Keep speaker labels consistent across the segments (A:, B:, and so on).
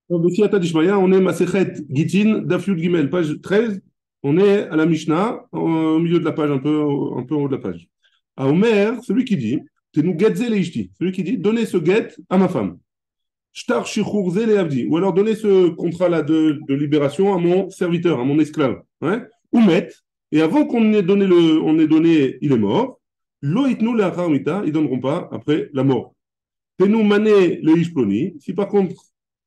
A: Donc, Bessiata Dishmaya, on est Masechet Gitin, Daf Yud Gimel, page 13. On est à la Mishnah, au milieu de la page, un peu en haut de la page. À Omer, celui qui dit, c'est nous getze leishti, celui qui dit, donnez ce get à ma femme. Shtar shichurze le avdi, ou alors donnez ce contrat-là de libération à mon serviteur, à mon esclave. Hein? Ou met, et avant qu'on ait donné il est mort. Lo itnu le acharmita, ils donneront pas après la mort. Tenou mané le ishploni. Si par contre,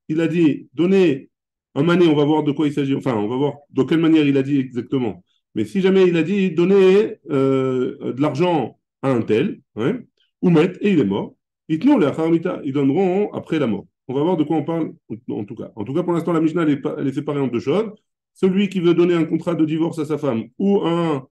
A: il a dit donner un mané, on va voir de quoi il s'agit, enfin, on va voir de quelle manière il a dit exactement. Mais si jamais il a dit donner de l'argent à un tel, hein, ou met, et il est mort, ils donneront après la mort. On va voir de quoi on parle en tout cas. En tout cas, pour l'instant, la Mishnah elle est séparée en deux choses. Celui qui veut donner un contrat de divorce à sa femme ou un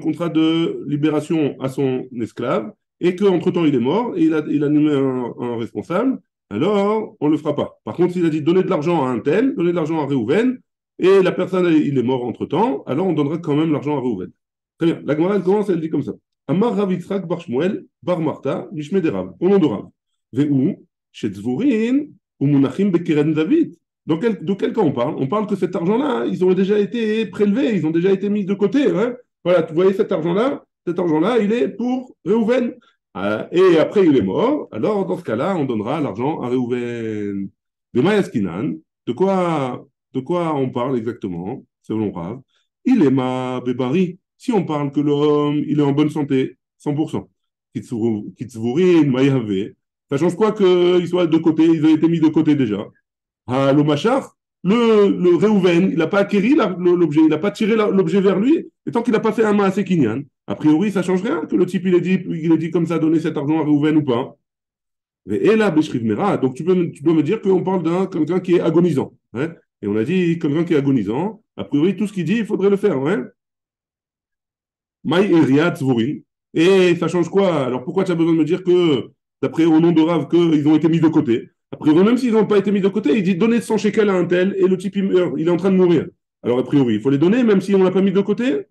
A: contrat de libération à son esclave, et qu'entre-temps il est mort, et il a nommé un responsable, alors on ne le fera pas. Par contre, s'il a dit donner de l'argent à un tel, donner de l'argent à Réhouven, et la personne, il est mort entre-temps, alors on donnera quand même l'argent à Réhouven. Très bien. La Gemara, elle commence, elle dit comme ça. Amar Rav Yitzhak bar Shmuel bar Martha mishme de Rav, au nom de Rav. Ve'u, shetzvurin, ou munachim bekeren David. De quel cas on parle? On parle que cet argent-là, ils ont déjà été prélevés, ils ont déjà été mis de côté. Hein. Voilà, vous voyez cet argent-là, il est pour Réhouven. Et après, il est mort. Alors, dans ce cas-là, on donnera l'argent à Réhouven. De Mayaskinan, de quoi on parle exactement, selon Rav? Il est ma bébari. Si on parle que l'homme, il est en bonne santé, 100%. Kitzvurin, Mayave. Ça change quoi qu'ils soient de côté, ils ont été mis de côté déjà. Ah, le machar, le Réhouven, il n'a pas acquéri l'objet, il n'a pas tiré l'objet vers lui, et tant qu'il n'a pas fait un maasé kinyan, a priori, ça ne change rien que le type, il est dit comme ça, donner cet argent à Réhouven ou pas. Et là, Mera, donc tu peux me dire qu'on parle d'un quelqu'un qui est agonisant. Hein, et on a dit quelqu'un qui est agonisant, a priori, tout ce qu'il dit, il faudrait le faire. Hein. Maï et Riyad Zvorin. Et ça change quoi? Alors pourquoi tu as besoin de me dire que, d'après au nom de Rav, qu'ils ont été mis de côté? Après, même s'ils n'ont pas été mis de côté, il dit donnez 100 shekels à un tel et le type il meurt, il est en train de mourir. Alors a priori, il faut les donner même si on ne l'a pas mis de côté.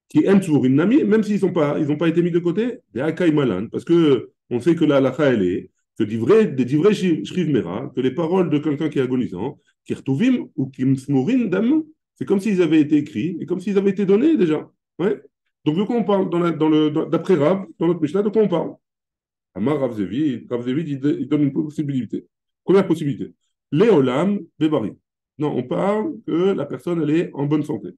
A: Qui aime toujours une nami, même s'ils n'ont pas été mis de côté. Des Akai Malan, parce que on sait que la halakha elle est que des divrei shriv mera, que les paroles de quelqu'un qui est agonisant, qui retuvim ou qui msmurin dam, c'est comme s'ils avaient été écrits et comme s'ils avaient été donnés déjà. Ouais. Donc, de quoi on parle d'après Rav, dans notre Mishnah, de quoi on parle? Amar Rav Zevid il donne une possibilité. Première possibilité. Léolam Bebari. Non, on parle que la personne, elle est en bonne santé.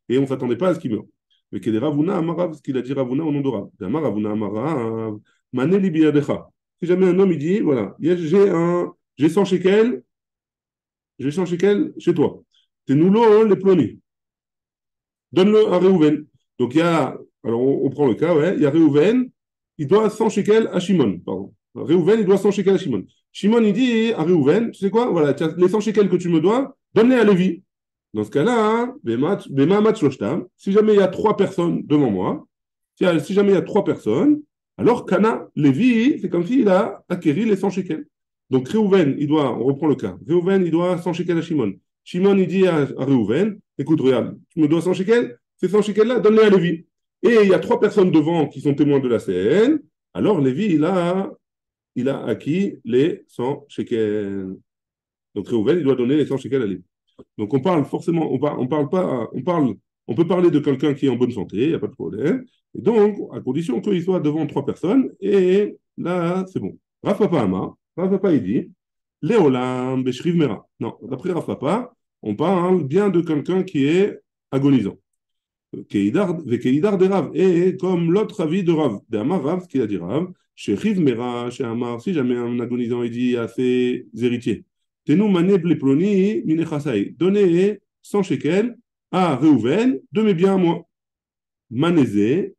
A: Et on ne s'attendait pas à ce qu'il meure. Mais qu'il est Ravuna Amarav, ce qu'il a dit Ravuna au nom de Rav. Amar Ravuna Amarav, Maneli Biyadecha. Si jamais un homme, il dit, voilà, j'ai 100 shekels, j'ai 100 shekels chez toi. T'es nous les plonis. Donne-le à Réhouven. Donc il y a, alors on prend le cas, ouais, il y a Réhouven, il doit 100 shekels à Shimon, pardon. Réhouven, il doit 100 shekels à Shimon. Shimon, il dit à Réhouven, tu sais quoi, voilà, les 100 shekels que tu me dois, donne-les à Lévi. Dans ce cas-là, si jamais il y a trois personnes devant moi, si jamais il y a trois personnes, alors Kana, Lévi, c'est comme s'il a acquéri les 100 shekels. Donc Réhouven, on reprend le cas, Réhouven, il doit 100 shekels à Shimon. Shimon, il dit à Réhouven, écoute, regarde, tu me dois 100 shekels, ces 100 shekels-là, donne-les à Lévi. Et il y a trois personnes devant qui sont témoins de la scène, alors Lévi, il a acquis les 100 shekels. Donc Réhouven, il doit donner les 100 shekels à Lévi. Donc on parle forcément, on parle pas, on peut parler de quelqu'un qui est en bonne santé, il n'y a pas de problème. Et donc, à condition qu'il soit devant trois personnes, et là, c'est bon. Rav Papa Amar, Rav Papa, il dit, Léolam Beshriv Mera. Non, d'après Rav Papa, on parle bien de quelqu'un qui est agonisant. Keidar de Rav. Et comme l'autre avis de Rav, d'Amar Rav, ce qu'il a dit Rav, chez Riv Mera, chez Amar, si jamais un agonisant il dit à ses héritiers, Tenou mané bleploni minechasai, donnez 100 shekels à Réhouven de mes biens à moi. Manézé,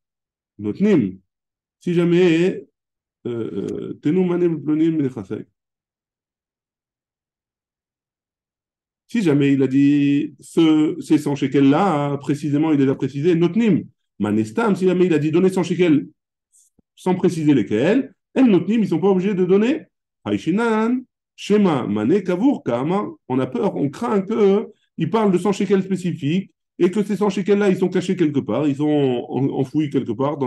A: notnim. Si jamais, tenou mané bleploni minechasai. Si jamais il a dit ces 100 shekels-là, précisément, il les a précisé, notnim. Manestam, si jamais il a dit donner 100 shekels sans préciser lesquels, en notnim, ils ne sont pas obligés de donner. Haïshinan, Shema, Mané, Kavour, Kama, on a peur, on craint qu'il parle de 100 shekels spécifiques et que ces 100 shekels-là, ils sont cachés quelque part, ils sont enfouis quelque part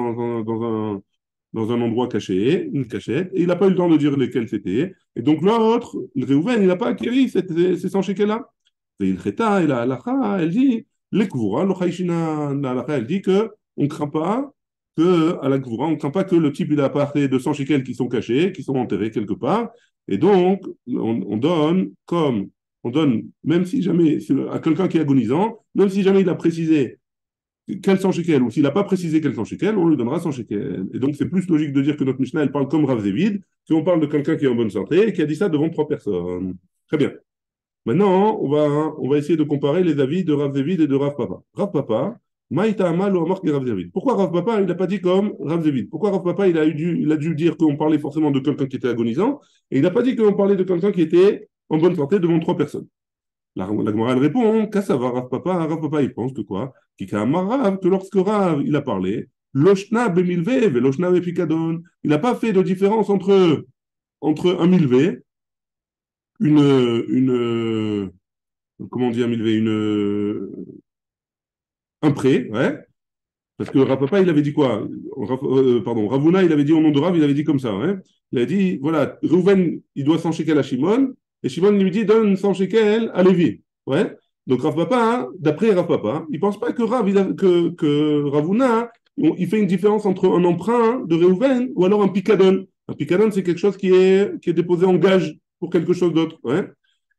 A: dans un endroit caché, une cachette, et il n'a pas eu le temps de dire lesquels c'était. Et donc l'autre, le Réhouven, il n'a pas acquis ces 100 shekels-là. Et il cheta, et la halakha, elle dit, les kvoura, le chaïchina, la halakha, elle dit que on ne craint pas que, à la kvoura, on ne craint pas que le type, il a pas fait de 100 shekels qui sont cachés, qui sont enterrés quelque part. Et donc, on donne comme, on donne, même si jamais, à quelqu'un qui est agonisant, même si jamais il a précisé quel 100 shekels, ou s'il n'a pas précisé quel 100 shekels, on lui donnera 100 shekels. Et donc, c'est plus logique de dire que notre Mishnah, elle parle comme Rav Zévid, si on parle de quelqu'un qui est en bonne santé et qui a dit ça devant 3 personnes. Très bien. Maintenant, on va essayer de comparer les avis de Rav Zévid et de Rav Papa. Rav Papa, Maïta Amal ou Amar Rav Zévid. Pourquoi Rav Papa, il n'a pas dit comme Rav Zévid? Pourquoi Rav Papa, il a dû dire qu'on parlait forcément de quelqu'un qui était agonisant, et il n'a pas dit qu'on parlait de quelqu'un qui était en bonne santé devant 3 personnes? La Gemara, elle répond, Kassava, Rav Papa, il pense que quoi? Rav, que lorsque Rav, il a parlé, Loshna bemilve, ve Loshna bepikadon. Il n'a pas fait de différence entre un milvé, une, comment on dit un milvé, un prêt, ouais. Parce que Rav Papa, il avait dit quoi? Pardon, Ravuna, il avait dit au nom de Rav, il avait dit comme ça, ouais. Il a dit, voilà, Reuven, il doit 100 shekels à Shimon, et Shimon lui dit, donne 100 shekels à Lévi, ouais. Donc Rav Papa, hein, d'après Rav Papa, il pense pas que que Ravuna, hein, il fait une différence entre un emprunt de Reuven ou alors un picadon. Un picadon, c'est quelque chose qui est déposé en gage pour quelque chose d'autre, ouais.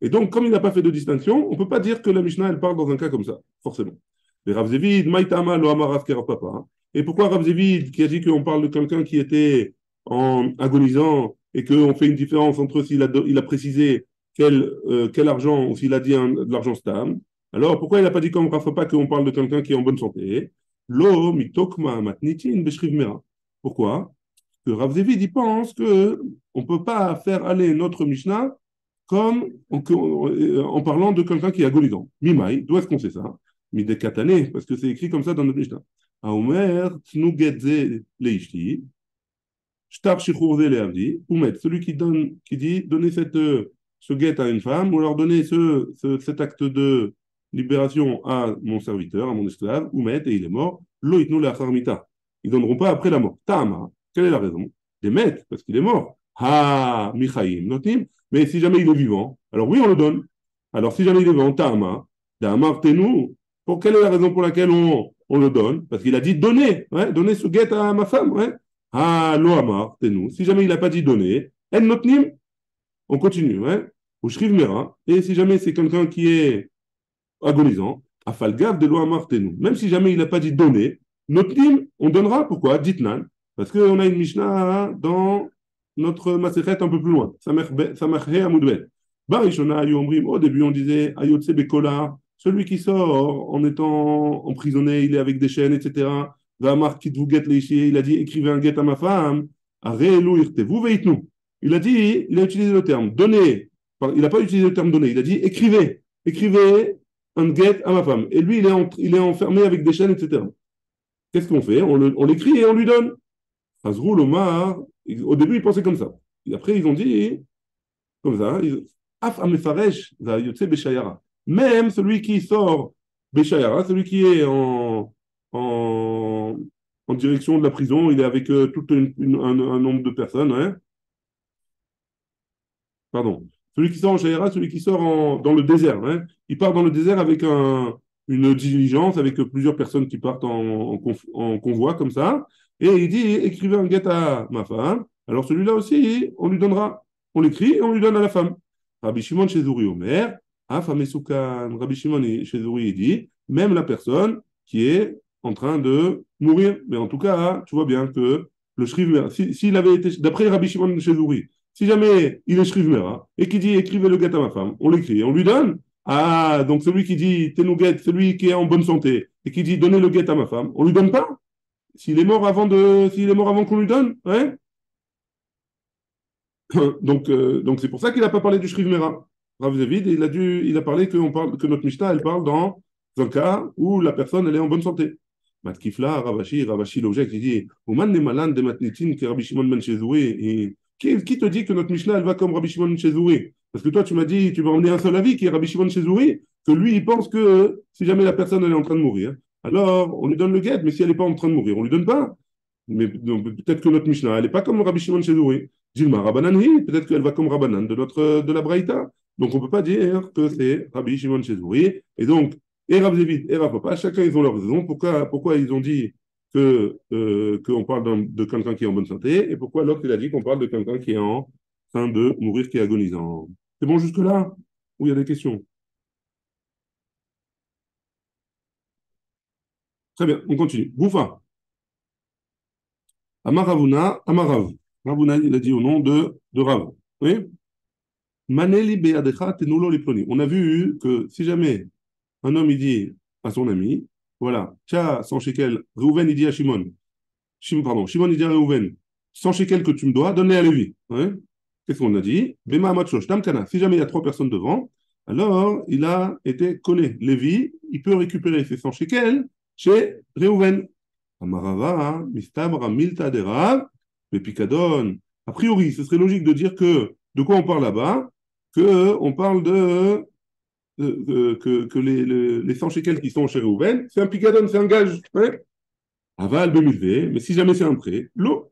A: Et donc, comme il n'a pas fait de distinction, on peut pas dire que la Mishnah, elle parle dans un cas comme ça, forcément. Et Rav Zévid, Maïtama, lo Amarav Rav Papa. Hein. Et pourquoi Rav Zévid, qui a dit qu'on parle de quelqu'un qui était en agonisant et qu'on fait une différence entre il a précisé quel argent ou s'il a dit de l'argent stable, alors pourquoi il n'a pas dit comme Rav Papa qu'on parle de quelqu'un qui est en bonne santé? Lo mitokma matnitin beshriv mera. Pourquoi? Que Rav Zévid, il pense qu'on ne peut pas faire aller notre Mishnah comme en parlant de quelqu'un qui est agonisant. Mimaï, d'où est-ce qu'on sait ça? Midekatane, parce que c'est écrit comme ça dans notre Mishnah. Aomer, tnugetze leishti, shtar shichurze leavdi, oumet, celui qui dit donner ce guet à une femme, ou alors donner cet acte de libération à mon serviteur, à mon esclave, oumet, et il est mort, lo itnu leacharmita. Ils ne donneront pas après la mort. Tama, quelle est la raison? Des met, parce qu'il est mort. Ha, michaim, notim. Mais si jamais il est vivant, alors oui, on le donne. Alors si jamais il est vivant, Tama, Damar tenu, pour quelle est la raison pour laquelle on le donne? Parce qu'il a dit donner, ouais, donner ce guet à ma femme. Ouais. Ah, lo amar, nous. Si jamais il n'a pas dit donner, en notnim, on continue. Ouais. Ou shriv mera. Et si jamais c'est quelqu'un qui est agonisant, afalgav de lo amar, nous. Même si jamais il n'a pas dit donner, notnim, on donnera. Pourquoi? Ditnan. Parce qu'on a une Mishnah dans notre Masechet un peu plus loin. Samachhe Amoudbet. Barishona, au début on disait Ayotse Bekola. Celui qui sort en étant emprisonné, il est avec des chaînes, etc. Il a dit écrivez un guet à ma femme. Il a dit, il a utilisé le terme donner. Il n'a pas utilisé le terme donner. Il a dit écrivez un guet à ma femme. Et lui, il est enfermé avec des chaînes, etc. Qu'est-ce qu'on fait? On l'écrit et on lui donne. Azrul Omar, au début, ils pensaient comme ça. Et après, ils ont dit comme ça. Af Amefaresh, Yotse Beshayara. Même celui qui sort Béchayara, celui qui est en direction de la prison, il est avec tout un nombre de personnes. Hein. Pardon. Celui qui sort en Shayara, celui qui sort dans le désert. Hein. Il part dans le désert avec une diligence, avec plusieurs personnes qui partent en convoi comme ça. Et il dit, écrivez un guet à ma femme. Alors celui-là aussi, on lui donnera. On l'écrit et on lui donne à la femme. Rabbi Shimon Chezouri Omer, Rabbi Shimon Chezouri dit, même la personne qui est en train de mourir. Mais en tout cas, tu vois bien que le Shriv Mera, s'il avait été, d'après Rabbi Shimon Chezouri, si jamais il est Shriv Mera et qui dit écrivez le guet à ma femme, on l'écrit, on lui donne. Ah, donc celui qui dit Tenouguet, celui qui est en bonne santé et qui dit donnez le guet à ma femme, on lui donne pas. S'il est mort avant qu'on lui donne, ouais. Donc c'est pour ça qu'il n'a pas parlé du Shriv Mera. Rav David, il a parlé que notre Mishnah, elle parle dans un cas où la personne, elle est en bonne santé. Matkifla, Ravashi l'objecte, il dit, Oman ne malan de matnitin que Rabbi Shimon ben Chezouri. Qui te dit que notre Mishnah, elle va comme Rabbi Shimon ben Chezouri? Parce que toi, tu m'as dit, tu m'as emmené un seul avis, qui est Rabbi Shimon ben Chezouri, que lui, il pense que si jamais la personne, elle est en train de mourir, alors on lui donne le guet, mais si elle n'est pas en train de mourir, on lui donne pas. Mais donc, peut-être que notre Mishnah, elle n'est pas comme Rabbi Shimon Cheduri. Dilma Rabbanan, hi, peut-être qu'elle va comme Rabbanan de la Braïta. Donc, on ne peut pas dire que c'est Rabbi Shimon Cheduri. Et donc, et Rav David et Rav Papa, chacun, ils ont leurs raisons. Pourquoi ils ont dit qu'on parle de quelqu'un qui est en bonne santé et pourquoi l'autre, il a dit qu'on parle de quelqu'un qui est en train de mourir, qui est agonisant. C'est bon jusque-là? Ou il y a des questions? Très bien, on continue. Boufa. Amaravuna, Amarav. Ravuna, il a dit au nom de Rav. Oui? Maneli beadecha tenulo liploni. On a vu que si jamais un homme il dit à son ami, voilà, tiens, 100 shekels, Reuven il dit à Shimon, pardon, Shimon il dit à Reuven, 100 shekels que tu me dois, donne-les à Lévi. Ouais. Qu'est-ce qu'on a dit? Bema amatshosh, tamkana. Si jamais il y a trois personnes devant, alors il a été collé. Lévi, il peut récupérer ses 100 shekels chez Reuven. Amarava, mistabra milta derav, picadon. A priori, ce serait logique de dire que, de quoi on parle là-bas? Que on parle que les 100 shekels qui sont chez Reuven, c'est un picadon, c'est un gage. Ouais. Aval, bemilvé, mais si jamais c'est un prêt, l'eau,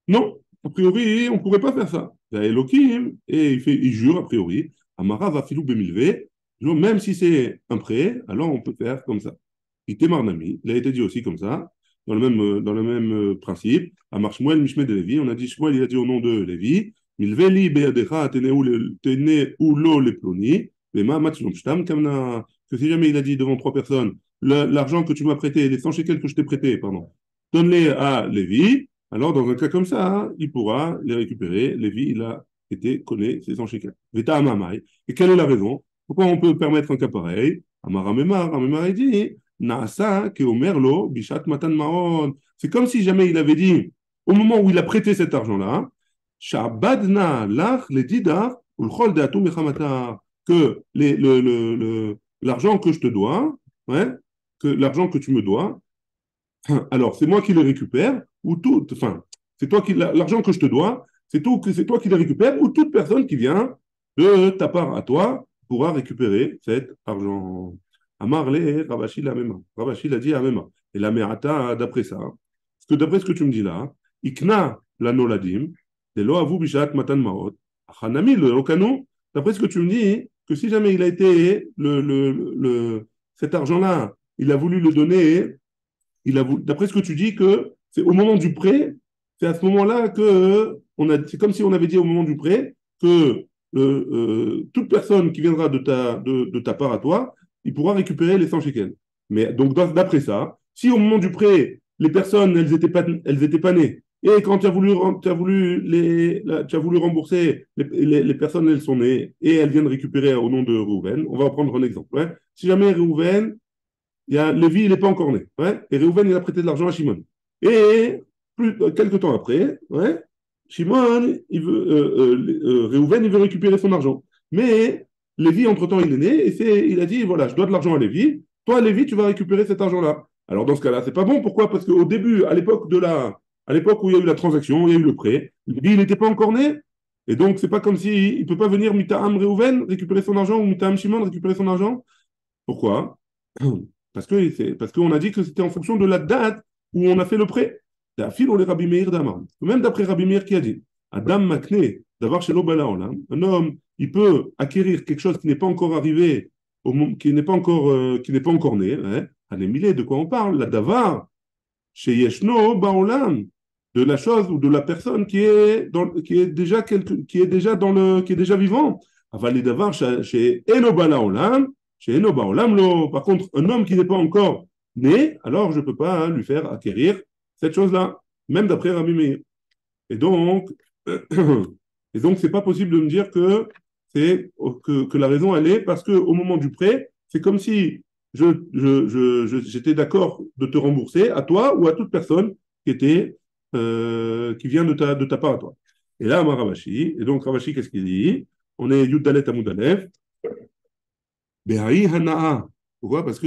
A: non. A priori, on ne pourrait pas faire ça. Il y a Elohim, et il jure, a priori, Amara va filou bemilvé, même si c'est un prêt, alors on peut faire comme ça. Il était marnami, il a été dit aussi comme ça, dans le même principe. Amar Shmuel Mishme de Lévi, on a dit Shmuel, il a dit au nom de Lévi, Milveli beadecha tene ou lo le ploni, lema matchlom shtam kamna, que si jamais il a dit devant trois personnes, l'argent que tu m'as prêté, les 100 shekels que je t'ai prêté, pardon, donne-les à Lévi, alors dans un cas comme ça, hein, il pourra les récupérer. Lévi, il a été collé ses 100 shekels. Veta amamai. Et quelle est la raison? Pourquoi on peut permettre un cas pareil? Amar il dit, Naasa ke omerlo bishat matan maon. C'est comme si jamais il avait dit, au moment où il a prêté cet argent-là, Shabadna lach le didar ou le chol de atou mechamata, que l'argent que je te dois, ouais, que l'argent que tu me dois, alors c'est moi qui le récupère, ou tout, enfin, c'est toi qui, l'argent que je te dois, c'est toi qui le récupère, ou toute personne qui vient de ta part à toi pourra récupérer cet argent. Amarle, Ravashi la même. Ravashi l'a dit à même. Et la me'ata, d'après ça, parce que d'après ce que tu me dis là, Ikna la noladim, de lo avu bishat matan maot, achanami le okano, d'après ce que tu me dis, que si jamais il a été cet argent-là, il a voulu le donner, d'après ce que tu dis, que c'est au moment du prêt, c'est à ce moment-là que c'est comme si on avait dit au moment du prêt que toute personne qui viendra de ta part à toi, il pourra récupérer les 100 shekels. Mais donc, d'après ça, si au moment du prêt, les personnes, elles étaient pas nées, et quand tu as voulu rembourser, les personnes, elles sont nées, et elles viennent récupérer au nom de Reuven, on va prendre un exemple. Ouais. Si jamais Reuven, Lévi, il n'est pas encore né. Ouais, et Reuven, il a prêté de l'argent à Shimon. Et quelques temps après, ouais, Shimon, Reuven, il veut récupérer son argent. Mais Lévi, entre-temps, il est né et il a dit, voilà, je dois de l'argent à Lévi. Toi, Lévi, tu vas récupérer cet argent-là. Alors, dans ce cas-là, c'est pas bon. Pourquoi? Parce qu'au début, à l'époque où il y a eu la transaction, il y a eu le prêt, Lévi, il n'était pas encore né. Et donc, c'est pas comme si il peut pas venir Mitaham Reuven récupérer son argent ou Mitaham Shimon récupérer son argent. Pourquoi? Parce qu'on a dit que c'était en fonction de la date où on a fait le prêt. Même d'après Rabbi Meir qui a dit, Adam Makne, d'avoir chez l'Obalaolam, un homme, il peut acquérir quelque chose qui n'est pas encore arrivé, qui n'est pas encore né. Hein. De quoi on parle? La davar, chez Yeshno Baolam, de la chose ou de la personne qui est déjà qui est déjà vivant. Aval davar chez Enobalaolam, chez Enobaolam lo. Par contre, un homme qui n'est pas encore né, alors je ne peux pas lui faire acquérir cette chose-là, même d'après Rabbi Meir. Et donc, c'est pas possible de me dire que la raison elle est parce qu'au moment du prêt, c'est comme si j'étais d'accord de te rembourser à toi ou à toute personne qui vient de ta part à toi. Et là, Ravashi, et donc Ravashi, qu'est-ce qu'il dit? On est Yuddalet Amoudalef. Behaï Hana'a. Pourquoi? Parce que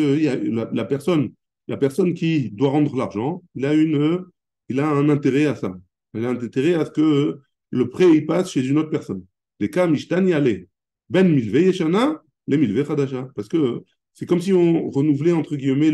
A: la personne qui doit rendre l'argent, il a un intérêt à ça. Il a un intérêt à ce que le prêt il passe chez une autre personne. Les cas Mishtani Ale. Ben Milve Yeshana, les Milve Khadasha. Parce que c'est comme si on renouvelait, entre guillemets,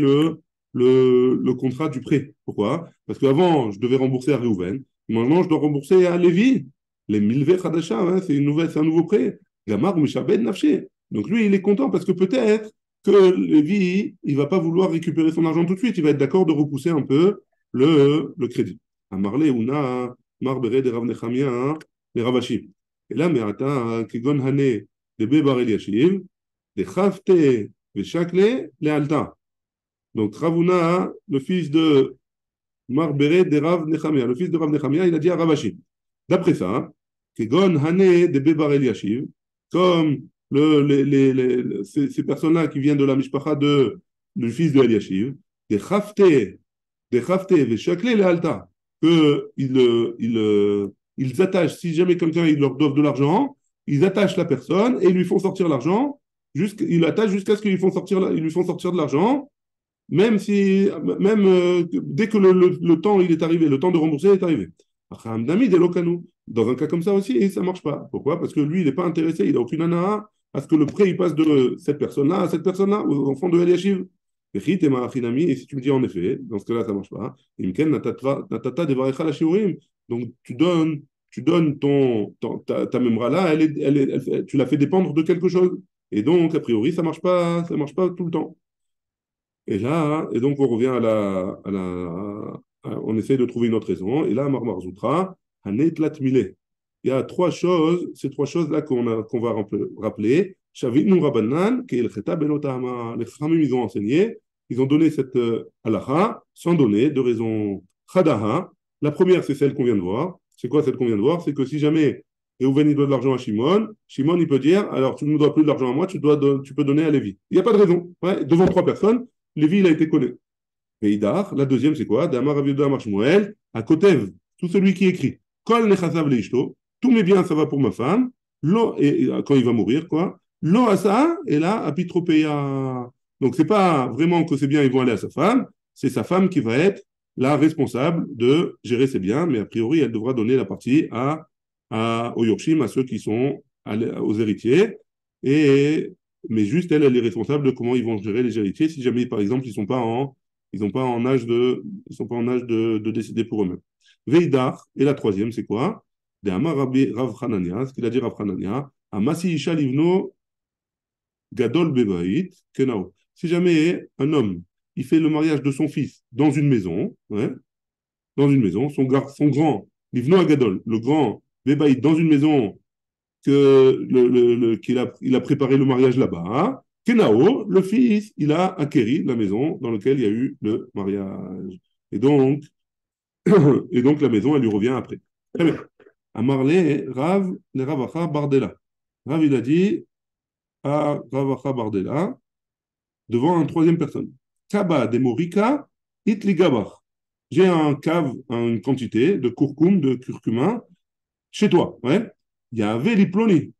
A: le contrat du prêt. Pourquoi? Parce qu'avant, je devais rembourser à Réhouven. Maintenant, je dois rembourser à Lévi. Les Milvé Khadasha, hein, c'est un nouveau prêt. Gamar Mishabed Nafshe. Donc lui, il est content parce que peut-être que Lévi, il va pas vouloir récupérer son argent tout de suite. Il va être d'accord de repousser un peu le crédit. Amarle Una, Marbere de Rav Nechamia, hein, les Ravashim. Et là, mais attends, Kegon Hane, de Bebar Eliashiv, de Chavte, de Shakle, les Alta. Donc Ravuna, le fils de Marbere de Rav Nechamia, le fils de Rav Nechamia, il a dit à Ravashim. D'après ça, Kegon Hane de Bebar Eliashiv, comme ces personnes-là qui viennent de la mishpacha du fils de Eliashiv, des Chafte, des Shakle, les Alta, qu'ils attachent, si jamais quelqu'un ils leur doivent de l'argent, ils attachent la personne et ils lui font sortir l'argent, ils l'attachent jusqu'à ce qu'ils lui font sortir de l'argent, même si, même dès que le temps il est arrivé, le temps de rembourser est arrivé. Dans un cas comme ça aussi, ça ne marche pas. Pourquoi? Parce que lui, il n'est pas intéressé, il n'a aucune anaa à ce que le prêt il passe de cette personne-là à cette personne-là, aux enfants de Eliashiv. Et si tu me dis en effet, dans ce cas-là, ça ne marche pas. Donc tu donnes ta memra là, tu la fais dépendre de quelque chose. Et donc, a priori, ça marche pas tout le temps. Et donc on revient on essaie de trouver une autre raison. Et là, Marmar Zoutra, Hanetlat Mile. Il y a ces trois choses-là qu'on va rappeler. Shavitnu Rabbanan, Keil Cheta Belotama. Les Khamim, ils ont enseigné, ils ont donné cette halakha sans donner de raison Chadaha. La première, c'est celle qu'on vient de voir. C'est quoi celle qu'on vient de voir? C'est que si jamais Reuven il doit de l'argent à Shimon, Shimon il peut dire alors tu ne me dois plus de l'argent à moi, tu peux donner à Lévi. Il n'y a pas de raison. Ouais, devant trois personnes, Lévi il a été connu. Veidar, la deuxième c'est quoi? Damar Aviuda Marshmuel, à Kotev, tout celui qui écrit Kol Nechasav Leishto, tous mes biens ça va pour ma femme, quand il va mourir quoi. Lo asa, et là, apitropeia. Donc c'est pas vraiment que ses biens ils vont aller à sa femme, c'est sa femme qui va être la responsable de gérer ses biens, mais a priori elle devra donner la partie aux Yorshim, à ceux qui sont aux héritiers, mais juste elle est responsable de comment ils vont gérer les héritiers si jamais, par exemple, ils sont pas en âge de décider pour eux-mêmes. Veidar, et la troisième, c'est quoi? De Amar Rav Hanania, ce qu'il a dit Rav Hanania, Amasi Isha Livno Gadol Bebaït Kenao. Si jamais un homme, il fait le mariage de son fils dans une maison, ouais, dans une maison, son grand, Livno Gadol, le grand Bebaït, dans une maison qu'il a préparé le mariage là-bas. Kenao, le fils, il a acquéri la maison dans laquelle il y a eu le mariage. Et donc, la maison, elle lui revient après. Très bien. Amarle, Rav, le Ravacha Bardella. Rav, il a dit à Ravacha Bardella, devant une troisième personne. Kaba de Morika, Itligabar. J'ai un cave, une quantité de curcum, de curcuma, chez toi. Ouais. Il y a Veliploni.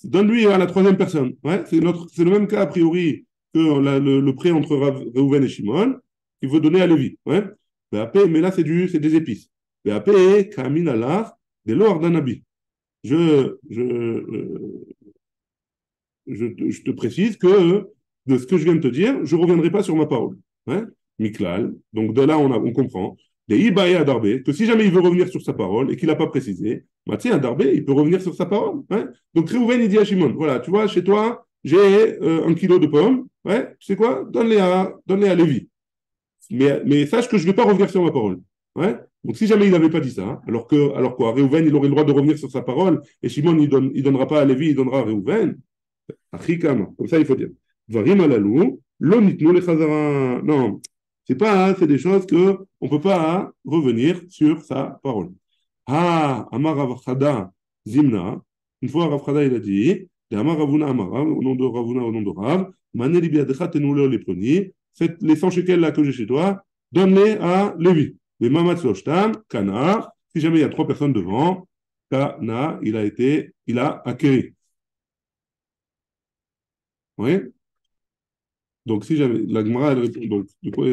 A: Donne-lui à la troisième personne. Ouais, c'est le même cas a priori que le prêt entre Reuven et Shimon, qu'il veut donner à Lévi. Ouais. Mais là, c'est des épices. Kamin Allah, de l'or d'Anabi. Je te précise que de ce que je viens de te dire, je ne reviendrai pas sur ma parole. Ouais. Miklal. Donc de là, on comprend. Des Ibaïa Darbé, que si jamais il veut revenir sur sa parole et qu'il n'a pas précisé, bah, tiens, Darbé, il peut revenir sur sa parole. Hein. Donc Réhouven, il dit à Shimon, voilà, tu vois, chez toi, j'ai 1 kilo de pommes, ouais, tu sais quoi, donne-les à Lévi. Mais sache que je ne vais pas revenir sur ma parole. Ouais. Donc si jamais il n'avait pas dit ça, alors quoi, Réhouven, il aurait le droit de revenir sur sa parole, et Shimon, il donnera pas à Lévi, il donnera à Réhouven. Achikama, comme ça il faut dire. Varim alalou, l'onitnu les chazara. Non, c'est des choses que on peut pas revenir sur sa parole. Ah, Amar Ravchada Zimna. Une fois Ravchada il a dit, de Amar Ravuna Amara, au nom de Ravuna, au nom de Rav, Maneli biadecha tenule les preniers. Les 100 shekels là que j'ai chez toi, donne-les à Lévi. Les mamat loshtam, Kana. Si jamais il y a 3 personnes devant, Kana, il a acquéri. Oui. Donc, si jamais la Gemara, donc, de quoi,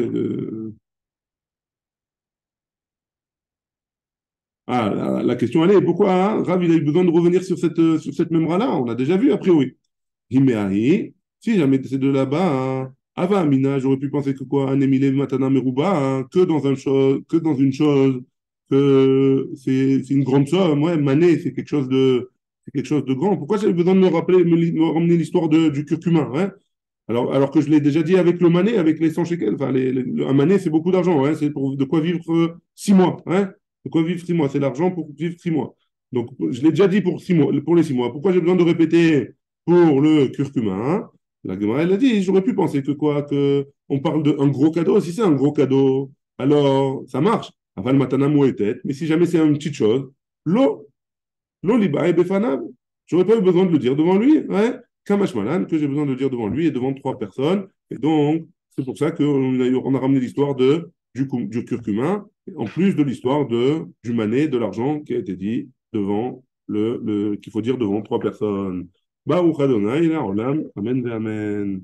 A: la question elle est pourquoi hein, Rav il a eu besoin de revenir sur cette memra là. On l'a déjà vu a priori. Himeahi, si jamais c'est de là-bas, hein, Ava Amina, j'aurais pu penser que quoi, un Emile Matana Meruba, hein, que dans une chose, que c'est une grande somme. Ouais, Mané, c'est quelque chose de grand. Pourquoi j'avais besoin de me rappeler, me ramener l'histoire du curcuma, hein? Alors que je l'ai déjà dit avec le mané, avec les 100 shekels. Enfin, un mané, c'est beaucoup d'argent, hein, c'est pour de quoi vivre 6 mois, hein? De quoi vivre 6 mois. C'est l'argent pour vivre 6 mois. Donc, je l'ai déjà dit pour 6 mois, pour les 6 mois. Pourquoi j'ai besoin de répéter pour le curcuma, hein? La Gemara, elle a dit, j'aurais pu penser que quoi, que on parle d'un gros cadeau. Si c'est un gros cadeau, alors ça marche. Aval matana tête. Mais si jamais c'est une petite chose, l'eau, l'eau liba et befanav. J'aurais pas eu besoin de le dire devant lui, ouais. Kamash Malan, que j'ai besoin de le dire devant lui et devant 3 personnes. Et donc, c'est pour ça qu'on a ramené l'histoire du curcuma, en plus de l'histoire du mané, de l'argent qui a été dit devant qu'il faut dire devant 3 personnes. Baruch Adonai, la olam, amen ve amen.